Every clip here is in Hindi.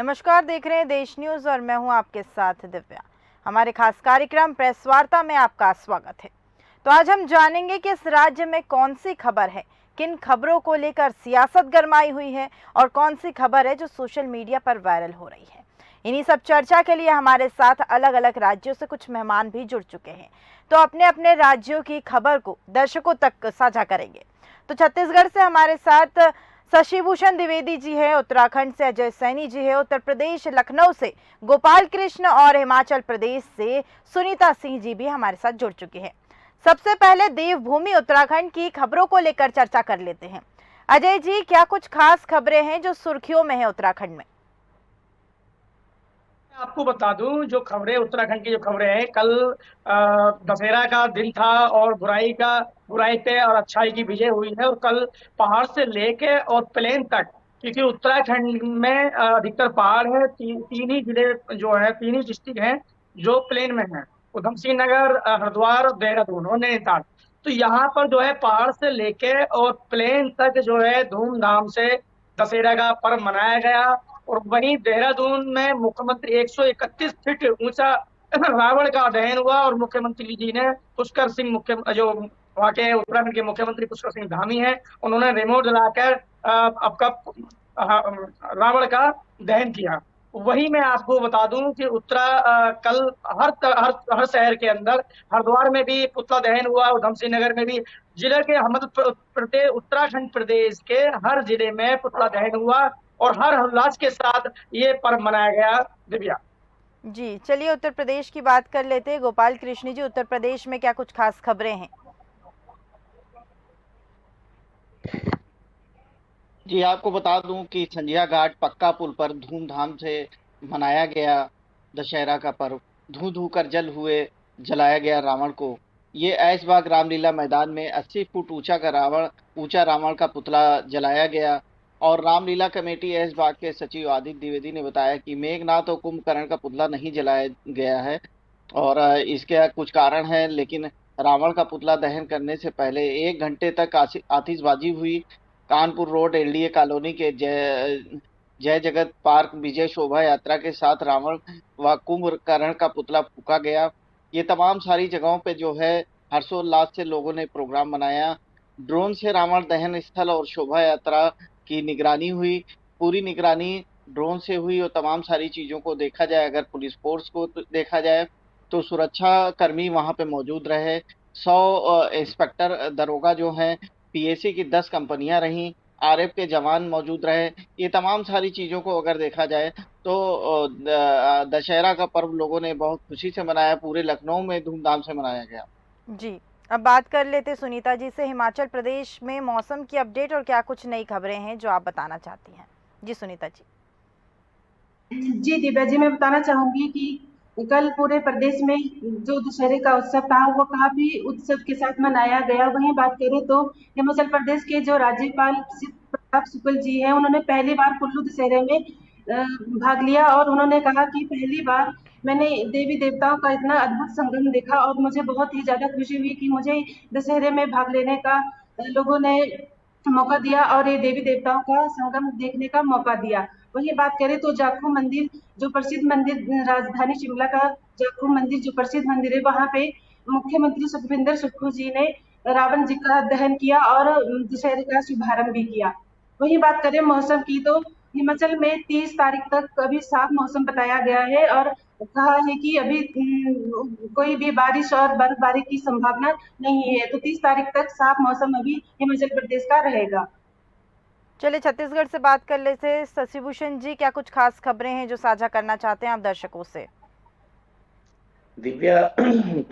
नमस्कार, देख रहे हैं देश न्यूज और मैं हूं आपके साथ दिव्या। हमारे खास कार्यक्रम प्रेस वार्ता में आपका स्वागत है। तो आज हम जानेंगे कि इस राज्य में कौन सी खबर है, किन खबरों को लेकर सियासत गरमाई हुई है और कौन सी खबर है जो सोशल मीडिया पर वायरल हो रही है। इन्हीं सब चर्चा के लिए हमारे साथ अलग अलग राज्यों से कुछ मेहमान भी जुड़ चुके हैं, तो अपने अपने राज्यों की खबर को दर्शकों तक साझा करेंगे। तो छत्तीसगढ़ से हमारे साथ शशिभूषण द्विवेदी जी है, उत्तराखंड से अजय सैनी जी है, उत्तर प्रदेश लखनऊ से गोपाल कृष्ण और हिमाचल प्रदेश से सुनीता सिंह जी भी हमारे साथ जुड़ चुके हैं। सबसे पहले देवभूमि उत्तराखंड की खबरों को लेकर चर्चा कर लेते हैं। अजय जी, क्या कुछ खास खबरें हैं जो सुर्खियों में है उत्तराखंड में? आपको बता दूं, जो खबरें उत्तराखंड की जो खबरें हैं, कल दशहरा का दिन था और बुराई पे और अच्छाई की विजय हुई है। और कल पहाड़ से लेके और प्लेन तक, क्योंकि उत्तराखंड में अधिकतर पहाड़ है, तीन ही जिले जो है, तीन ही डिस्ट्रिक्ट हैं जो प्लेन में हैं, उधम सिंह नगर, हरिद्वार, देहरादून और नैनीताल। तो यहाँ पर जो है पहाड़ से लेके और प्लेन तक जो है धूमधाम से दशहरा का पर्व मनाया गया। और वहीं देहरादून में मुख्यमंत्री 131 फीट ऊंचा रावण का दहन हुआ और मुख्यमंत्री जी ने पुष्कर सिंह, मुख्य जो वहाँ के उत्तराखंड के मुख्यमंत्री पुष्कर सिंह धामी हैं, उन्होंने रिमोट जलाकर आपका रावण का दहन किया। वही मैं आपको बता दूं कि कल हर शहर के अंदर, हरिद्वार में भी पुतला दहन हुआ, उधम सिंह नगर में भी, जिले के प्रदेश उत्तराखंड प्रदेश के हर जिले में पुतला दहन हुआ और हर उल्लास के साथ ये पर्व मनाया गया। दिव्या जी चलिए, उत्तर प्रदेश की बात कर लेते हैं। गोपाल कृष्ण जी, उत्तर प्रदेश में क्या कुछ खास खबरें हैं? जी, आपको बता दूं कि संजिया घाट पक्का पुल पर धूमधाम से मनाया गया दशहरा का पर्व। धू धू कर जलाया गया रावण को। ये ऐशबाग रामलीला मैदान में 80 फुट ऊंचा रावण का पुतला जलाया गया। और रामलीला कमेटी ऐशबाग के सचिव आदित्य द्विवेदी ने बताया कि मेघनाथ और कुंभकर्ण का पुतला नहीं जलाया गया है और इसके कुछ कारण है, लेकिन रावण का पुतला दहन करने से पहले 1 घंटे तक आतिशबाजी हुई। कानपुर रोड एलडीए कॉलोनी के जय जगत पार्क विजय शोभा यात्रा के साथ रावण व कुंभकर्ण का पुतला फूका गया। ये तमाम सारी जगहों पे जो है हर्षोल्लास से लोगों ने प्रोग्राम मनाया। ड्रोन से रावण दहन स्थल और शोभा यात्रा की निगरानी हुई। पूरी निगरानी ड्रोन से हुई और तमाम सारी चीजों को देखा जाए, अगर पुलिस फोर्स को देखा जाए तो सुरक्षा कर्मी वहां पे मौजूद रहे। 100 इंस्पेक्टर दरोगा जो हैं, पीएसी की 10 कंपनियां रहीं, आरएफ के जवान मौजूद रहे। ये तमाम सारी चीजों को अगर देखा जाए तो दशहरा का पर्व लोगों ने बहुत खुशी से मनाया। पूरे लखनऊ में धूमधाम से मनाया गया। जी, अब बात कर लेते सुनीता जी से। हिमाचल प्रदेश में मौसम की अपडेट और क्या कुछ नई खबरें हैं जो आप बताना चाहती हैं? जी सुनीता जी। जी दिव्या जी, मैं बताना चाहूंगी कि कल पूरे प्रदेश में जो दशहरे का उत्सव था वो काफी उत्सव के साथ मनाया गया। वहीं बात करें तो हिमाचल प्रदेश के जो राज्यपाल सिद्ध प्रताप शुक्ल जी हैं, उन्होंने पहली बार कुल्लू दशहरे में भाग लिया और उन्होंने कहा कि पहली बार मैंने देवी देवताओं का इतना अद्भुत संगम देखा और मुझे बहुत ही ज्यादा खुशी हुई कि मुझे दशहरे में भाग लेने का लोगों ने मौका दिया और ये देवी देवताओं का संगम देखने का मौका दिया। वहीं बात करें तो जाखू मंदिर, जो प्रसिद्ध मंदिर, राजधानी शिमला का जाखू मंदिर जो प्रसिद्ध मंदिर है, वहां पे मुख्यमंत्री सुखविंदर सुक्खू जी ने रावण जी का दहन किया और दशहरे का शुभारंभ भी किया। वहीं बात करें मौसम की तो हिमाचल में 30 तारीख तक अभी साफ मौसम बताया गया है और कहा है कि अभी कोई भी बारिश और बर्फबारी की संभावना नहीं है। तो 30 तारीख तक साफ मौसम अभी हिमाचल प्रदेश का रहेगा। चलिए, छत्तीसगढ़ से बात कर लेते हैं। शशिभूषण जी, क्या कुछ खास खबरें हैं जो साझा करना चाहते हैं आप दर्शकों से? दिव्या,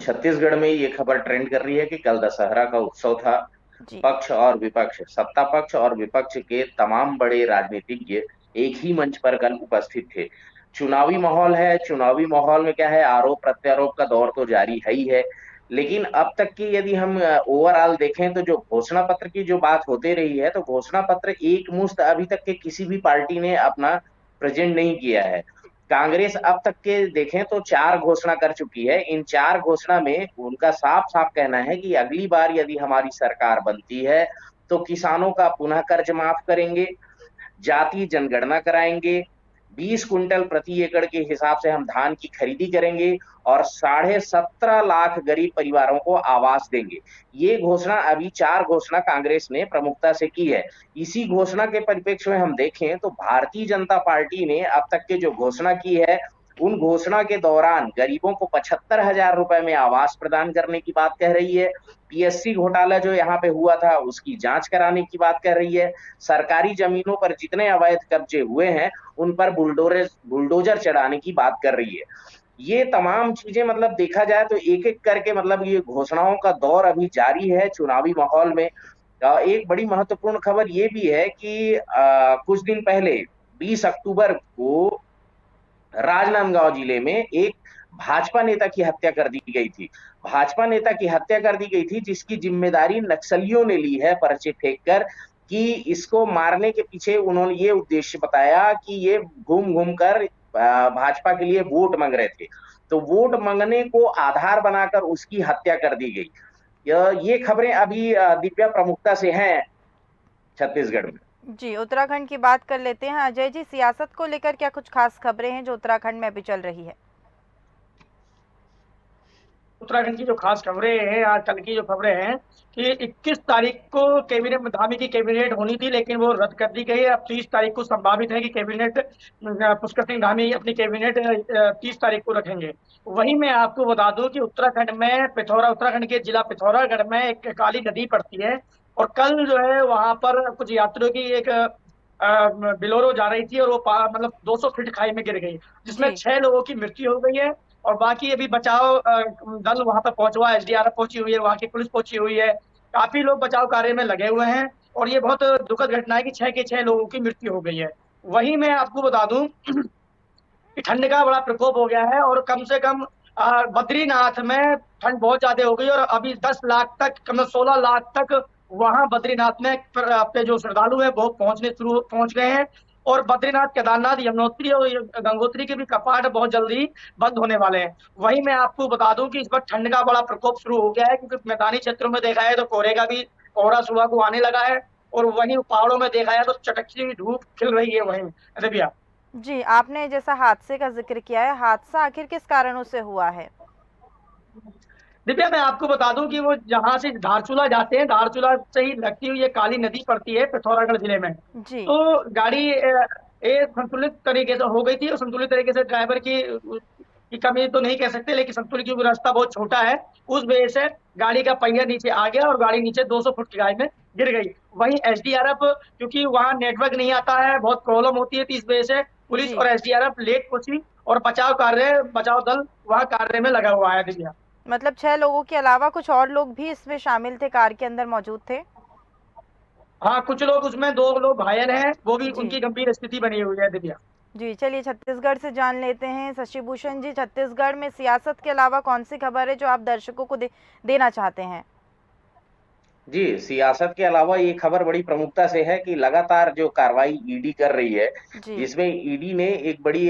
छत्तीसगढ़ में ये खबर ट्रेंड कर रही है कि कल दशहरा का उत्सव था। जी। पक्ष और विपक्ष, सत्ता पक्ष और विपक्ष के तमाम बड़े राजनीतिज्ञ एक ही मंच पर कल उपस्थित थे। चुनावी माहौल है, चुनावी माहौल में क्या है, आरोप प्रत्यारोप का दौर तो जारी है ही है। लेकिन अब तक की यदि हम ओवरऑल देखें तो जो घोषणा पत्र की जो बात होते रही है, तो घोषणा पत्र एक मुश्त अभी तक के किसी भी पार्टी ने अपना प्रेजेंट नहीं किया है। कांग्रेस अब तक के देखें तो 4 घोषणा कर चुकी है। इन 4 घोषणा में उनका साफ साफ कहना है कि अगली बार यदि हमारी सरकार बनती है तो किसानों का पुनः कर्ज माफ करेंगे, जाति जनगणना कराएंगे, 20 कुंटल प्रति एकड़ के हिसाब से हम धान की खरीदी करेंगे और 17.5 लाख गरीब परिवारों को आवास देंगे। ये घोषणा अभी 4 घोषणा कांग्रेस ने प्रमुखता से की है। इसी घोषणा के परिप्रेक्ष्य में हम देखें तो भारतीय जनता पार्टी ने अब तक के जो घोषणा की है, उन घोषणा के दौरान गरीबों को 75,000 रुपए में आवास प्रदान करने की बात कह रही है। पीएससी घोटाला जो यहाँ पे हुआ था उसकी जांच कराने की बात कर रही है। सरकारी जमीनों पर जितने अवैध कब्जे हुए हैं उन पर बुलडोजर चढ़ाने की बात कर रही है। ये तमाम चीजें मतलब देखा जाए तो एक एक करके मतलब ये घोषणाओं का दौर अभी जारी है चुनावी माहौल में। एक बड़ी महत्वपूर्ण खबर ये भी है कि कुछ दिन पहले 20 अक्टूबर को राजनांदगांव जिले में एक भाजपा नेता की हत्या कर दी गई थी। भाजपा नेता की हत्या कर दी गई थी जिसकी जिम्मेदारी नक्सलियों ने ली है पर्चे फेंक कर, कि इसको मारने के पीछे उन्होंने ये उद्देश्य बताया कि ये घूम घूम कर भाजपा के लिए वोट मांग रहे थे, तो वोट मांगने को आधार बनाकर उसकी हत्या कर दी गई। ये खबरें अभी दिव्या प्रमुखता से हैं छत्तीसगढ़ में। जी, उत्तराखंड की बात कर लेते हैं। अजय जी, सियासत को लेकर क्या कुछ खास खबरें हैं जो उत्तराखंड में अभी चल रही है? उत्तराखंड की जो खास खबरें हैं, आज कल की जो खबरें हैं कि 21 तारीख को कैबिनेट धामी की कैबिनेट होनी थी, लेकिन वो रद्द कर दी गई है। अब 30 तारीख को संभावित है कि कैबिनेट पुष्कर सिंह धामी अपनी कैबिनेट 30 तारीख को रखेंगे। वहीं मैं आपको बता दूं कि उत्तराखंड में उत्तराखंड के जिला पिथौरागढ़ में एक काली नदी पड़ती है, और कल जो है वहां पर कुछ यात्रियों की एक बिलोरो जा रही थी और वो मतलब 200 फीट खाई में गिर गई, जिसमें जी। 6 लोगों की मृत्यु हो गई है। और बाकी अभी बचाव दल वहां पर पहुंचा हुआ है, एसडीआरएफ पहुंची हुई है, वहां की पुलिस पहुंची हुई है, काफी लोग बचाव कार्य में लगे हुए हैं। और ये बहुत दुखद घटना है कि 6 के 6 लोगों की मृत्यु हो गई है। वहीं मैं आपको बता दूं कि ठंड का बड़ा प्रकोप हो गया है, और कम से कम बद्रीनाथ में ठंड बहुत ज्यादा हो गई, और अभी 10 लाख तक, कम से 16 लाख तक वहां बद्रीनाथ में अपने जो श्रद्धालु हैं वो पहुंच गए हैं। और बद्रीनाथ, केदारनाथ, यमुनोत्री और गंगोत्री के भी कपाट बहुत जल्दी बंद होने वाले हैं। वहीं मैं आपको बता दूं कि इस बार ठंड का बड़ा प्रकोप शुरू हो गया है, क्योंकि मैदानी क्षेत्रों में देखा है तो कोहरा सुबह को आने लगा है, और वहीं पहाड़ों में देखा है तो चटकती हुई धूप खिल रही है वहीं। अरे भैया जी, आपने जैसा हादसे का जिक्र किया है, हादसा आखिर किस कारणों से हुआ है? दिव्या, मैं आपको बता दूं कि वो जहां से धारचूला जाते हैं, धारचूला से ही लगती हुई ये काली नदी पड़ती है पिथौरागढ़ जिले में। जी। तो गाड़ी संतुलित तरीके से हो गई थी, और संतुलित तरीके से ड्राइवर की कमी तो नहीं कह सकते, लेकिन संतुलित, क्योंकि रास्ता बहुत छोटा है, उस वजह से गाड़ी का पहिया नीचे आ गया और गाड़ी नीचे 200 फुट की खाई में गिर गई। वहीं एसडीआरएफ, क्योंकि वहां नेटवर्क नहीं आता है, बहुत प्रॉब्लम होती है, तो इस वजह से पुलिस जी, और एसडीआरएफ लेट पहुंची, और बचाव दल वहां कार्य में लगा हुआ है। दिव्या, मतलब 6 लोगों के अलावा कुछ और लोग भी इसमें शामिल थे, कार के अंदर मौजूद थे? हाँ, कुछ लोग, उसमें 2 लोग घायल हैं, वो भी, जी। उनकी गंभीर स्थिति बनी हुई है। दिव्या जी, चलिए छत्तीसगढ़ से जान लेते हैं। शशि भूषण जी, छत्तीसगढ़ में सियासत के अलावा कौन सी खबर है जो आप दर्शकों को देना चाहते हैं? जी, सियासत के अलावा ये खबर बड़ी प्रमुखता से है कि लगातार जो कार्रवाई ईडी कर रही है, जी। जिसमें ईडी ने एक बड़ी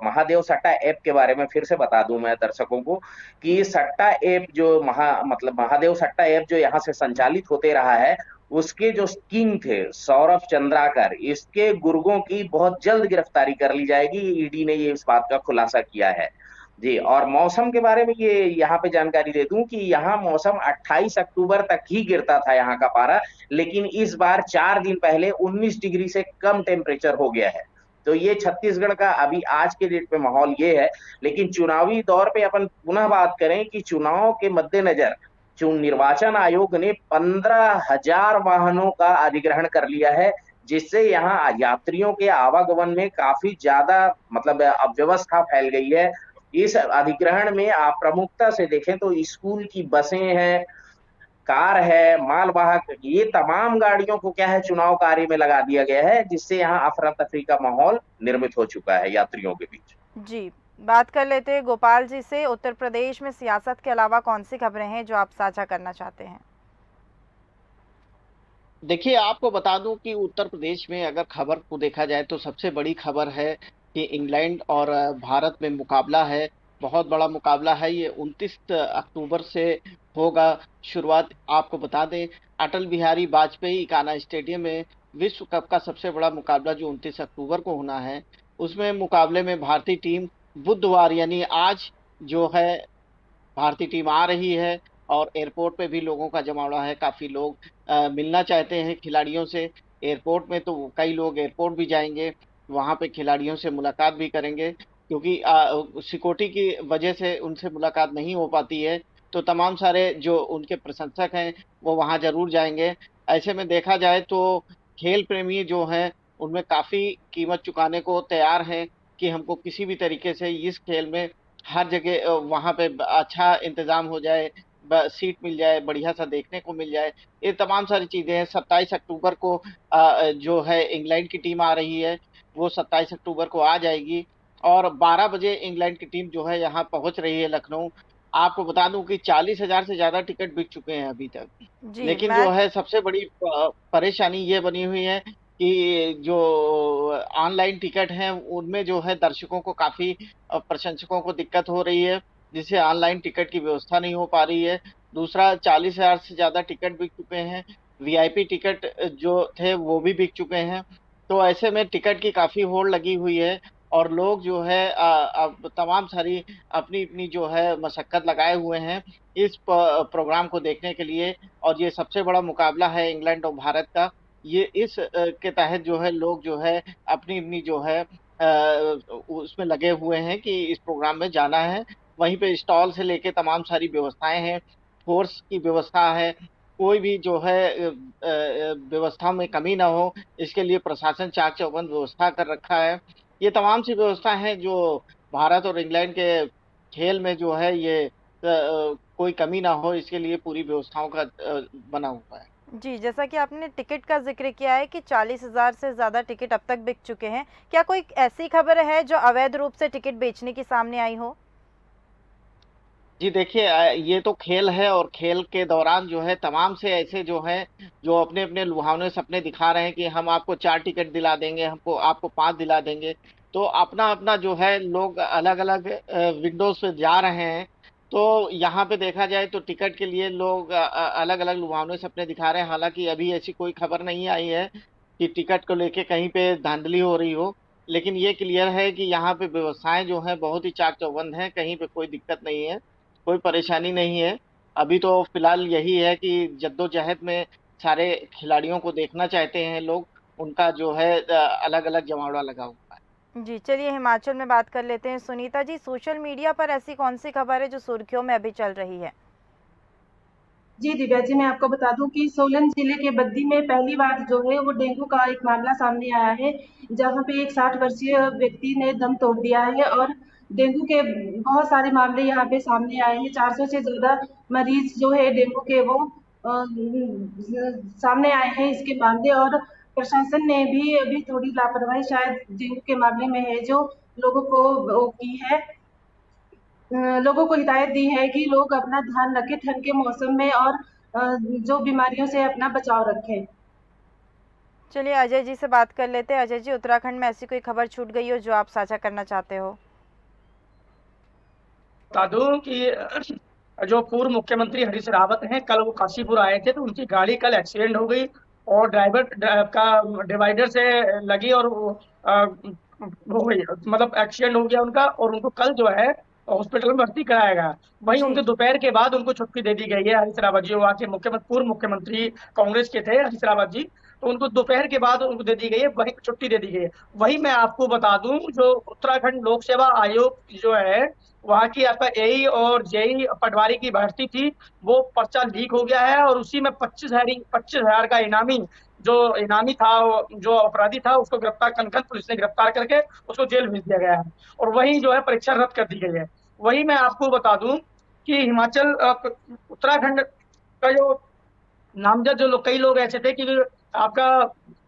महादेव सट्टा ऐप के बारे में फिर से बता दूं मैं दर्शकों को, कि सट्टा ऐप जो मतलब महादेव सट्टा ऐप जो यहाँ से संचालित होते रहा है, उसके जो किंग थे सौरभ चंद्राकर, इसके गुर्गों की बहुत जल्द गिरफ्तारी कर ली जाएगी। ईडी ने ये इस बात का खुलासा किया है। जी, और मौसम के बारे में ये यहाँ पे जानकारी दे दूं कि यहाँ मौसम 28 अक्टूबर तक ही गिरता था यहाँ का पारा, लेकिन इस बार 4 दिन पहले 19 डिग्री से कम टेम्परेचर हो गया है। तो ये छत्तीसगढ़ का अभी आज के डेट पे माहौल ये है। लेकिन चुनावी दौर पे अपन पुनः बात करें कि चुनाव के मद्देनजर निर्वाचन आयोग ने 15,000 वाहनों का अधिग्रहण कर लिया है, जिससे यहाँ यात्रियों के आवागमन में काफी ज्यादा मतलब अव्यवस्था फैल गई है। इस अधिग्रहण में आप प्रमुखता से देखें तो स्कूल की बसें हैं, कार है, मालवाहक, ये तमाम गाड़ियों को क्या है चुनाव कार्य में लगा दिया गया है, जिससे यहाँ अफरा तफरी का माहौल निर्मित हो चुका है यात्रियों के बीच। जी, बात कर लेते हैं गोपाल जी से। उत्तर प्रदेश में सियासत के अलावा कौन सी खबरें हैं जो आप साझा करना चाहते हैं? देखिए, आपको बता दूं कि उत्तर प्रदेश में अगर खबर को देखा जाए तो सबसे बड़ी खबर है कि इंग्लैंड और भारत में मुकाबला है। बहुत बड़ा मुकाबला है। ये 29 अक्टूबर से होगा शुरुआत। आपको बता दें, अटल बिहारी वाजपेयी इकाना स्टेडियम में विश्व कप का सबसे बड़ा मुकाबला जो 29 अक्टूबर को होना है, उसमें मुकाबले में भारतीय टीम बुधवार यानी आज जो है भारतीय टीम आ रही है और एयरपोर्ट पे भी लोगों का जमावड़ा है। काफी लोग मिलना चाहते हैं खिलाड़ियों से। एयरपोर्ट में तो कई लोग एयरपोर्ट भी जाएंगे, वहां पे खिलाड़ियों से मुलाकात भी करेंगे, क्योंकि सिक्योरिटी की वजह से उनसे मुलाकात नहीं हो पाती है। तो तमाम सारे जो उनके प्रशंसक हैं वो वहां जरूर जाएंगे। ऐसे में देखा जाए तो खेल प्रेमी जो हैं उनमें काफी कीमत चुकाने को तैयार हैं कि हमको किसी भी तरीके से इस खेल में हर जगह वहां पे अच्छा इंतजाम हो जाए, सीट मिल जाए, बढ़िया सा देखने को मिल जाए। ये तमाम सारी चीजें हैं। 27 अक्टूबर को जो है इंग्लैंड की टीम आ रही है, वो 27 अक्टूबर को आ जाएगी और 12 बजे इंग्लैंड की टीम जो है यहाँ पहुंच रही है लखनऊ। आपको बता दूं कि 40,000 से ज्यादा टिकट बिक चुके हैं अभी तक। जी लेकिन जो मैच। है सबसे बड़ी परेशानी ये बनी हुई है कि जो ऑनलाइन टिकट हैं उनमें जो है दर्शकों को काफी प्रशंसकों को दिक्कत हो रही है, जिससे ऑनलाइन टिकट की व्यवस्था नहीं हो पा रही है। दूसरा 40,000 से ज्यादा टिकट बिक चुके हैं, वीआईपी टिकट जो थे वो भी बिक चुके हैं। तो ऐसे में टिकट की काफी होड़ लगी हुई है और लोग जो है अब तमाम सारी अपनी अपनी जो है मशक्कत लगाए हुए हैं इस प्रोग्राम को देखने के लिए। और ये सबसे बड़ा मुकाबला है इंग्लैंड और भारत का। ये इस के तहत जो है लोग जो है अपनी अपनी जो है उसमें लगे हुए हैं कि इस प्रोग्राम में जाना है। वहीं पे स्टॉल से लेके तमाम सारी व्यवस्थाएं हैं, फोर्स की व्यवस्था है, कोई भी जो है व्यवस्था में कमी ना हो इसके लिए प्रशासन चाक चौबंद व्यवस्था कर रखा है। ये तमाम सी व्यवस्था है जो भारत और इंग्लैंड के खेल में जो है ये कोई कमी ना हो इसके लिए पूरी व्यवस्थाओं का बना हुआ है। जी, जैसा कि आपने टिकट का ज़िक्र किया है कि 40,000 से ज़्यादा टिकट अब तक बिक चुके हैं। क्या कोई ऐसी खबर है जो अवैध रूप से टिकट बेचने की सामने आई हो? जी देखिए, ये तो खेल है और खेल के दौरान जो है तमाम से ऐसे जो हैं जो अपने अपने लुभावने सपने दिखा रहे हैं कि हम आपको 4 टिकट दिला देंगे, हमको आपको 5 दिला देंगे। तो अपना अपना जो है लोग अलग अलग विंडोज पे जा रहे हैं। तो यहाँ पे देखा जाए तो टिकट के लिए लोग अलग अलग लुभावने सपने दिखा रहे हैं। हालांकि अभी ऐसी कोई खबर नहीं आई है कि टिकट को लेके कहीं पे धांधली हो रही हो, लेकिन ये क्लियर है कि यहाँ पे व्यवस्थाएं जो हैं बहुत ही चाक चौबंद हैं, कहीं पे कोई दिक्कत नहीं है, कोई परेशानी नहीं है। अभी तो फिलहाल यही है कि जद्दोजहद में सारे खिलाड़ियों को देखना चाहते हैं लोग, उनका जो है अलग अलग जमावड़ा लगा हुआ है। जी, चलिए हिमाचल में बात कर लेते हैं। सुनीता जी, सोशल मीडिया पर ऐसी कौन-सी खबर है जो सुर्खियों में अभी चल रही है? जी दिव्या जी, मैं आपको बता दूं कि सोलन जिले के बद्दी में पहली बार जो है वो डेंगू का एक मामला सामने आया है, जहां पे एक 60 वर्षीय व्यक्ति ने दम तोड़ दिया है और डेंगू के बहुत सारे मामले यहाँ पे सामने आए हैं। 400 से ज्यादा मरीज जो है डेंगू के वो सामने आए हैं इसके मामले। और प्रशासन ने भी अभी थोड़ी लापरवाही शायद डेंगू के मामले में है, जो लोगों को वो की है, लोगों को हिदायत दी है कि लोग अपना ध्यान रखें ठंड के मौसम में और जो बीमारियों से अपना बचाव रखें। चलिए अजय जी से बात कर लेते हैं। अजय जी, उत्तराखंड में ऐसी कोई खबर छूट गई हो जो आप साझा करना चाहते हो? बता दूं कि जो पूर्व मुख्यमंत्री हरीश रावत हैं, कल वो काशीपुर आए थे तो उनकी गाड़ी कल एक्सीडेंट हो गई और का डिवाइडर से लगी और वो हो गई, मतलब एक्सीडेंट हो गया उनका और उनको कल जो है हॉस्पिटल में भर्ती कराया गया। वहीं जी। उनके दोपहर के बाद उनको छुट्टी दे दी गई है। हरीश रावत जी वहाँ के मुख्यमंत्री, पूर्व मुख्यमंत्री कांग्रेस के थे हरीश रावत जी, तो उनको दोपहर के बाद उनको दे दी गई है, वही छुट्टी दे दी गई है। वही मैं आपको बता दूं, जो उत्तराखंड लोक सेवा आयोग जो है वहाँ की आपका एई और जेई पटवारी की भर्ती थी, वो पर्चा लीक हो गया है और उसी में 25,000 का इनामी था, जो अपराधी था उसको गिरफ्तार, कनखन पुलिस ने गिरफ्तार करके उसको जेल भेज दिया गया है और वही जो है परीक्षा रद्द कर दी गई है। वही मैं आपको बता दूं कि हिमाचल उत्तराखंड का जो नामजद जो लोग, कई लोग ऐसे थे कि आपका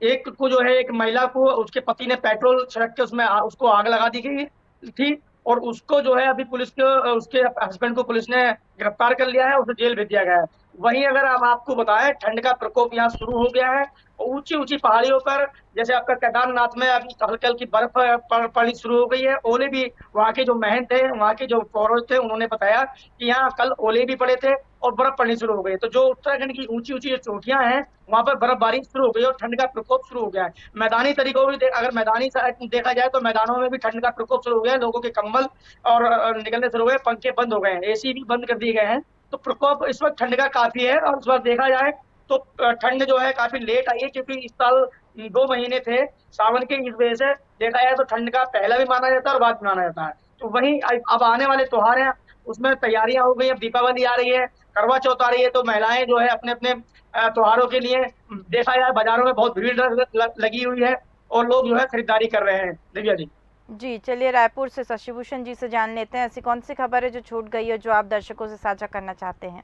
एक को जो है, एक महिला को उसके पति ने पेट्रोल छिड़क के उसमें उसको आग लगा दी गई थी और उसको जो है अभी पुलिस के उसके हस्बैंड को पुलिस ने गिरफ्तार कर लिया है, उसे जेल भेज दिया गया है। वहीं अगर हम आपको बताएं, ठंड का प्रकोप यहाँ शुरू हो गया है। ऊंची ऊंची पहाड़ियों पर जैसे आपका केदारनाथ में अभी हल्की हल्की बर्फ पड़नी शुरू हो गई है, ओले भी, वहाँ के जो महंत थे, वहाँ के जो पौरोहित थे, उन्होंने बताया कि यहाँ कल ओले भी पड़े थे और बर्फ पड़नी शुरू हो गई है। तो जो उत्तराखंड की ऊंची ऊंची जो चोटियां हैं वहां पर बर्फबारी शुरू हो गई है और ठंड का प्रकोप शुरू हो गया है। मैदानी तरीकों भी अगर मैदानी साइड देखा जाए तो मैदानों में भी ठंड का प्रकोप शुरू हो गया है। लोगों के कंबल और निकलने शुरू हो गए, पंखे बंद हो गए हैं, एसी भी बंद कर दिए गए हैं। तो प्रकोप इस वक्त ठंड का काफी है। और इस वक्त देखा जाए तो ठंड जो है काफी लेट आई है, क्योंकि इस साल 2 महीने थे सावन के, इस वजह से देखा जाए तो ठंड का पहला भी माना जाता है और बाद भी माना जाता है। तो वहीं अब आने वाले त्योहार हैं, उसमें तैयारियां हो गई। अब दीपावली आ रही है, करवा चौथ आ रही है, तो महिलाएं जो है अपने अपने त्योहारों के लिए देखा जाए बाजारों में बहुत भीड़ लगी हुई है और लोग जो है खरीदारी कर रहे हैं। दिव्या जी। जी, चलिए रायपुर से शशिभूषण जी से जान लेते हैं, ऐसी कौन सी खबर है जो छूट गई है जो आप दर्शकों से साझा करना चाहते हैं।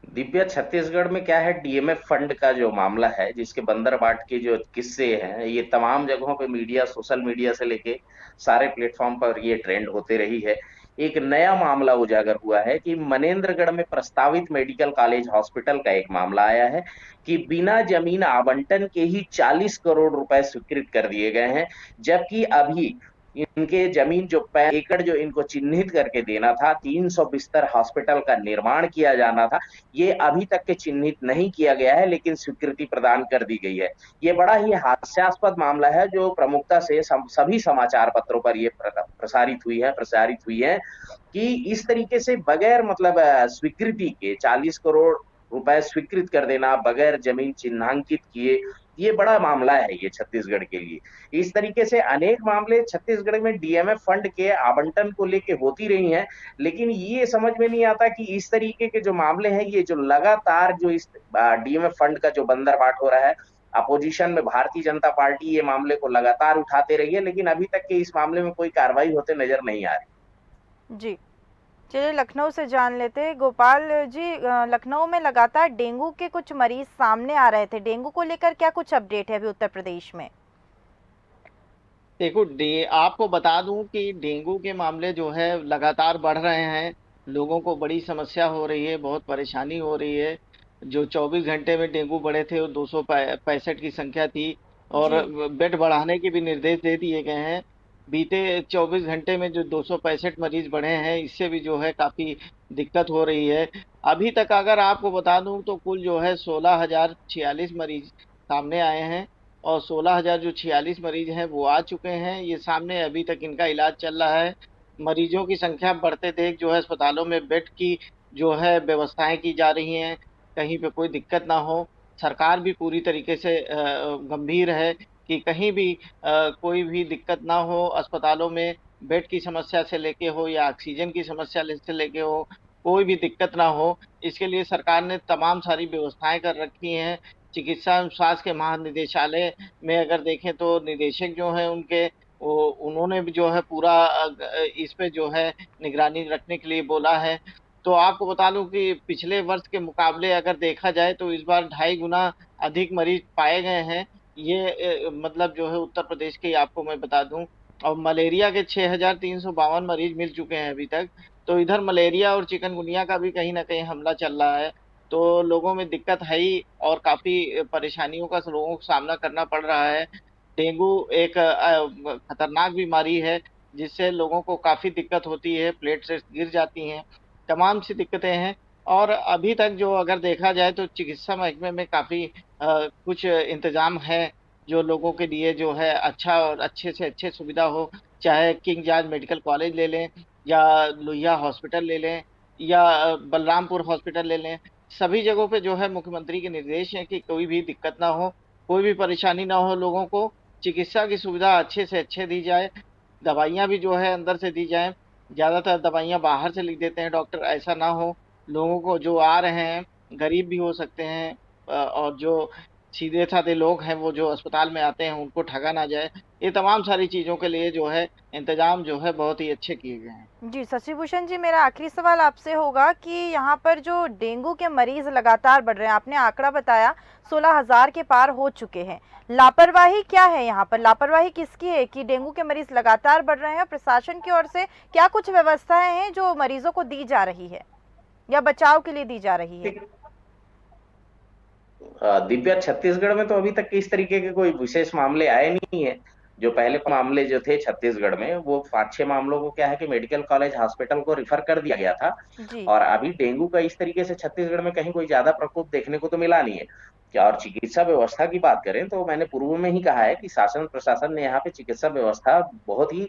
दिव्या, छत्तीसगढ़ में क्या है, डीएमएफ फंड का जो मामला है, जिसके बंदरबाट के जो किस्से हैं, ये तमाम जगहों पे मीडिया, सोशल मीडिया से लेके सारे प्लेटफॉर्म पर ये ट्रेंड होते रही है। एक नया मामला उजागर हुआ है कि मनेन्द्रगढ़ में प्रस्तावित मेडिकल कॉलेज हॉस्पिटल का एक मामला आया है कि बिना जमीन आवंटन के ही 40 करोड़ रुपए स्वीकृत कर दिए गए हैं, जबकि अभी इनके जमीन जो 65 एकड़ जो इनको चिन्हित करके देना था, 300 बिस्तर हॉस्पिटल का निर्माण किया जाना था, ये अभी तक के चिन्हित नहीं किया गया है, लेकिन स्वीकृति प्रदान कर दी गई है। ये बड़ा ही हास्यास्पद मामला है जो प्रमुखता से सभी समाचार पत्रों पर ये प्रसारित हुई है कि इस तरीके से बगैर मतलब स्वीकृति के 40 करोड़ रुपए स्वीकृत कर देना बगैर जमीन चिन्हांकित किए, ये बड़ा मामला है ये छत्तीसगढ़ के लिए। इस तरीके से अनेक मामले छत्तीसगढ़ में डीएमएफ फंड के आवंटन को लेके होती रही हैं, लेकिन ये समझ में नहीं आता कि इस तरीके के जो मामले हैं, ये जो लगातार जो इस डीएमएफ फंड का जो बंदरबाट हो रहा है, अपोजिशन में भारतीय जनता पार्टी ये मामले को लगातार उठाते रही है, लेकिन अभी तक के इस मामले में कोई कार्रवाई होते नजर नहीं आ रही। जी, चलिए लखनऊ से जान लेते हैं। गोपाल जी, लखनऊ में लगातार डेंगू के कुछ मरीज सामने आ रहे थे, डेंगू को लेकर क्या कुछ अपडेट है अभी उत्तर प्रदेश में? देखो, आपको बता दूं कि डेंगू के मामले जो है लगातार बढ़ रहे हैं। लोगों को बड़ी समस्या हो रही है, बहुत परेशानी हो रही है। जो 24 घंटे में डेंगू बढ़े थे वो 265 की संख्या थी और जी, बेड बढ़ाने के भी निर्देश दे दिए गए हैं। बीते 24 घंटे में जो 265 मरीज बढ़े हैं, इससे भी जो है काफ़ी दिक्कत हो रही है। अभी तक अगर आपको बता दूं तो कुल जो है 16,046 मरीज सामने आए हैं और 16,000 जो 46 मरीज हैं वो आ चुके हैं ये सामने। अभी तक इनका इलाज चल रहा है। मरीजों की संख्या बढ़ते देख जो है अस्पतालों में बेड की जो है व्यवस्थाएं की जा रही हैं, कहीं पे कोई दिक्कत ना हो। सरकार भी पूरी तरीके से गंभीर है कि कहीं भी कोई भी दिक्कत ना हो, अस्पतालों में बेड की समस्या से लेके हो या ऑक्सीजन की समस्या से लेके हो, कोई भी दिक्कत ना हो। इसके लिए सरकार ने तमाम सारी व्यवस्थाएं कर रखी हैं। चिकित्सा एवं स्वास्थ्य के महानिदेशालय में अगर देखें तो निदेशक जो हैं उनके वो उन्होंने भी जो है पूरा इस पे जो है निगरानी रखने के लिए बोला है। तो आपको बता दूं कि पिछले वर्ष के मुकाबले अगर देखा जाए तो इस बार 2.5 गुना अधिक मरीज पाए गए हैं। ये मतलब जो है उत्तर प्रदेश के आपको मैं बता दूं। और मलेरिया के 6,352 मरीज मिल चुके हैं अभी तक। तो इधर मलेरिया और चिकनगुनिया का भी कहीं ना कहीं हमला चल रहा है, तो लोगों में दिक्कत है ही और काफ़ी परेशानियों का लोगों को सामना करना पड़ रहा है। डेंगू एक खतरनाक बीमारी है जिससे लोगों को काफ़ी दिक्कत होती है, प्लेटलेट्स गिर जाती हैं, तमाम सी दिक्कतें हैं। और अभी तक जो अगर देखा जाए तो चिकित्सा महकमे में काफ़ी कुछ इंतज़ाम है जो लोगों के लिए जो है अच्छा और अच्छे से अच्छे सुविधा हो। चाहे किंग जॉर्ज मेडिकल कॉलेज ले लें या लोहिया हॉस्पिटल ले लें या बलरामपुर हॉस्पिटल ले लें, सभी जगहों पे जो है मुख्यमंत्री के निर्देश हैं कि कोई भी दिक्कत ना हो, कोई भी परेशानी ना हो लोगों को। चिकित्सा की सुविधा अच्छे से अच्छे दी जाए, दवाइयाँ भी जो है अंदर से दी जाएँ। ज़्यादातर दवाइयाँ बाहर से लिख देते हैं डॉक्टर, ऐसा ना हो। लोगों को जो आ रहे हैं, गरीब भी हो सकते हैं और जो सीधे-साधे लोग हैं वो जो अस्पताल में आते हैं उनको ठगा ना जाए। ये तमाम सारी चीज़ों के लिए जो है इंतज़ाम जो है बहुत ही अच्छे किए गए हैं। जी, शशिभूषण जी, मेरा आखिरी सवाल आपसे होगा कि यहाँ पर जो डेंगू के मरीज लगातार बढ़ रहे हैं, आपने आंकड़ा बताया 16,000 के पार हो चुके हैं, लापरवाही क्या है यहाँ पर? लापरवाही किसकी है कि डेंगू के मरीज लगातार बढ़ रहे हैं? प्रशासन की ओर से क्या कुछ व्यवस्थाएं हैं जो मरीजों को दी जा रही है या बचाव के लिए दी जा रही है? दिव्या, छत्तीसगढ़ में तो अभी तक इस तरीके के कोई विशेष मामले आए नहीं है। जो पहले मामले जो थे छत्तीसगढ़ में, वो 5-6 मामलों को क्या है कि मेडिकल कॉलेज हॉस्पिटल को रिफर कर दिया गया था। जी। और अभी डेंगू का इस तरीके से छत्तीसगढ़ में कहीं कोई ज्यादा प्रकोप देखने को तो मिला नहीं है। क्या और चिकित्सा व्यवस्था की बात करें तो मैंने पूर्व में ही कहा है कि शासन प्रशासन ने यहाँ पे चिकित्सा व्यवस्था बहुत ही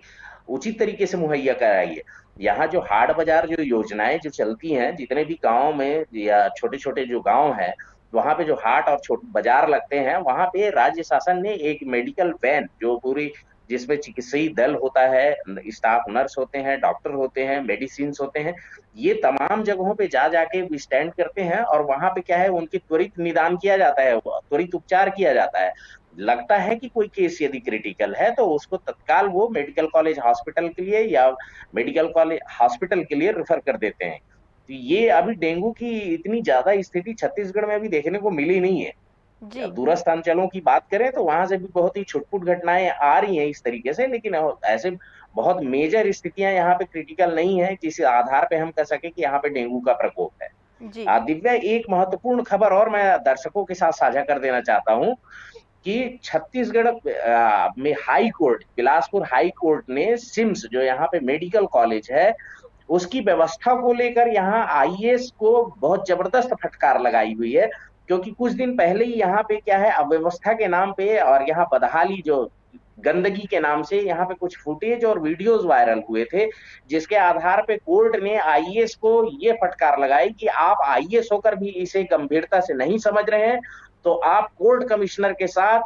उचित तरीके से मुहैया कराई है। यहाँ जो हाट बाजार जो योजनाएं जो चलती हैं, जितने भी गांव में या छोटे छोटे जो गांव हैं, वहां पे जो हाट और छोटे बाजार लगते हैं, वहां पे राज्य शासन ने एक मेडिकल वैन जो पूरी, जिसमें चिकित्सीय दल होता है, स्टाफ नर्स होते हैं, डॉक्टर होते हैं, मेडिसिन होते हैं, ये तमाम जगहों पे जा जाके स्टैंड करते हैं और वहां पे क्या है, उनकी त्वरित निदान किया जाता है, त्वरित उपचार किया जाता है। लगता है कि कोई केस यदि क्रिटिकल है तो उसको तत्काल वो मेडिकल कॉलेज हॉस्पिटल के लिए या मेडिकल कॉलेज हॉस्पिटल के लिए रेफर कर देते हैं। तो ये अभी डेंगू की इतनी ज्यादा स्थिति छत्तीसगढ़ में अभी देखने को मिली नहीं है। जी। दूरस्थ अंचलों की बात करें तो वहां से भी बहुत ही छुटपुट घटनाएं आ रही हैं इस तरीके से, लेकिन ऐसे बहुत मेजर स्थितियां यहाँ पे क्रिटिकल नहीं है जिस आधार पे हम कह सके कि यहाँ पे डेंगू का प्रकोप है। जी। दिव्या, एक महत्वपूर्ण खबर और मैं दर्शकों के साथ साझा कर देना चाहता हूँ कि छत्तीसगढ़ में high court, Bilaspur high court ने सिम्स जो यहाँ पे मेडिकल कॉलेज है, उसकी व्यवस्था को लेकर यहाँ आईएएस को बहुत जबरदस्त फटकार लगाई हुई है। क्योंकि कुछ दिन पहले ही यहाँ पे क्या है, अव्यवस्था के नाम पे और यहाँ बदहाली जो गंदगी के नाम से यहाँ पे कुछ फुटेज और वीडियोस वायरल हुए थे, जिसके आधार पे कोर्ट ने आईएएस को ये फटकार लगाई कि आप आईएएस होकर भी इसे गंभीरता से नहीं समझ रहे हैं, तो आप कोर्ट कमिश्नर के साथ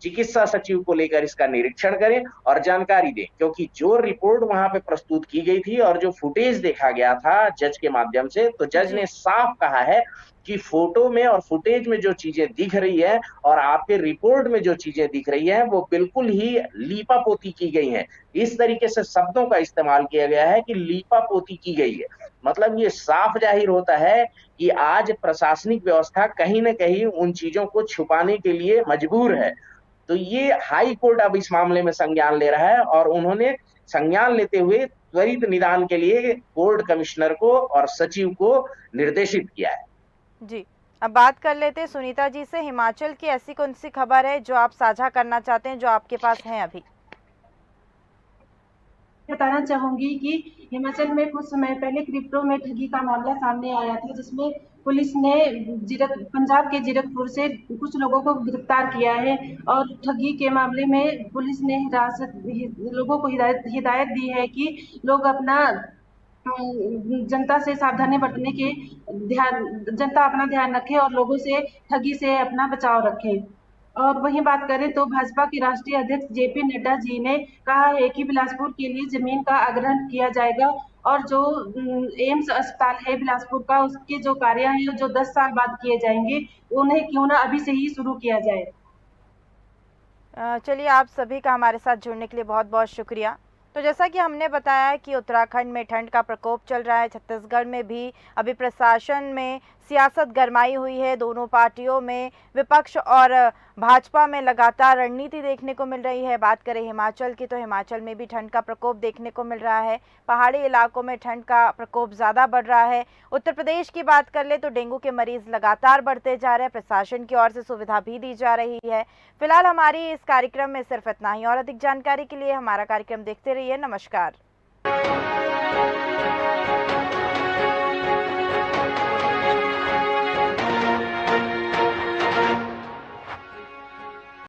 चिकित्सा सचिव को लेकर इसका निरीक्षण करें और जानकारी दें। क्योंकि जो रिपोर्ट वहां पे प्रस्तुत की गई थी और जो फुटेज देखा गया था जज के माध्यम से, तो जज ने साफ कहा है कि फोटो में और फुटेज में जो चीजें दिख रही है और आपके रिपोर्ट में जो चीजें दिख रही है, वो बिल्कुल ही लीपापोती की गई है। इस तरीके से शब्दों का इस्तेमाल किया गया है कि लीपापोती की गई है। मतलब ये साफ जाहिर होता है कि आज प्रशासनिक व्यवस्था कहीं न कहीं उन चीजों को छुपाने के लिए मजबूर है। तो ये हाई कोर्ट अब इस मामले में संज्ञान ले रहा है और उन्होंने संज्ञान लेते हुए त्वरित निदान के लिए कोर्ट कमिश्नर को और सचिव को निर्देशित किया है। जी। अब बात कर लेते हैं सुनीता जी से। हिमाचल की ऐसी कौन सी खबर है जो आप साझा करना चाहते हैं, जो आपके पास है अभी? बताना चाहूंगी कि हिमाचल में कुछ समय पहले क्रिप्टो में ठगी का मामला सामने आया था, जिसमें पुलिस ने पंजाब के जीरकपुर से कुछ लोगों को गिरफ्तार किया है और ठगी के मामले में पुलिस ने लोगों को हिदायत दी है कि लोग अपना जनता से सावधानी बरतने के जनता अपना ध्यान रखे और लोगों से ठगी से अपना बचाव रखे। और वहीं बात करें तो भाजपा के राष्ट्रीय अध्यक्ष जेपी नड्डा जी ने कहा है कि बिलासपुर के लिए जमीन का आग्रहण किया जाएगा और जो एम्स अस्पताल है बिलासपुर का, उसके जो कार्य हैं जो 10 साल बाद किए जाएंगे, उन्हें क्यों ना अभी से ही शुरू किया जाए। चलिए, आप सभी का हमारे साथ जुड़ने के लिए बहुत बहुत शुक्रिया। तो जैसा कि हमने बताया कि उत्तराखंड में ठंड का प्रकोप चल रहा है, छत्तीसगढ़ में भी अभी प्रशासन में सियासत गरमाई हुई है। दोनों पार्टियों में, विपक्ष और भाजपा में लगातार रणनीति देखने को मिल रही है। बात करें हिमाचल की तो हिमाचल में भी ठंड का प्रकोप देखने को मिल रहा है। पहाड़ी इलाकों में ठंड का प्रकोप ज़्यादा बढ़ रहा है। उत्तर प्रदेश की बात कर ले तो डेंगू के मरीज लगातार बढ़ते जा रहे हैं। प्रशासन की ओर से सुविधा भी दी जा रही है। फिलहाल हमारी इस कार्यक्रम में सिर्फ इतना ही। और अधिक जानकारी के लिए हमारा कार्यक्रम देखते रहिए। नमस्कार।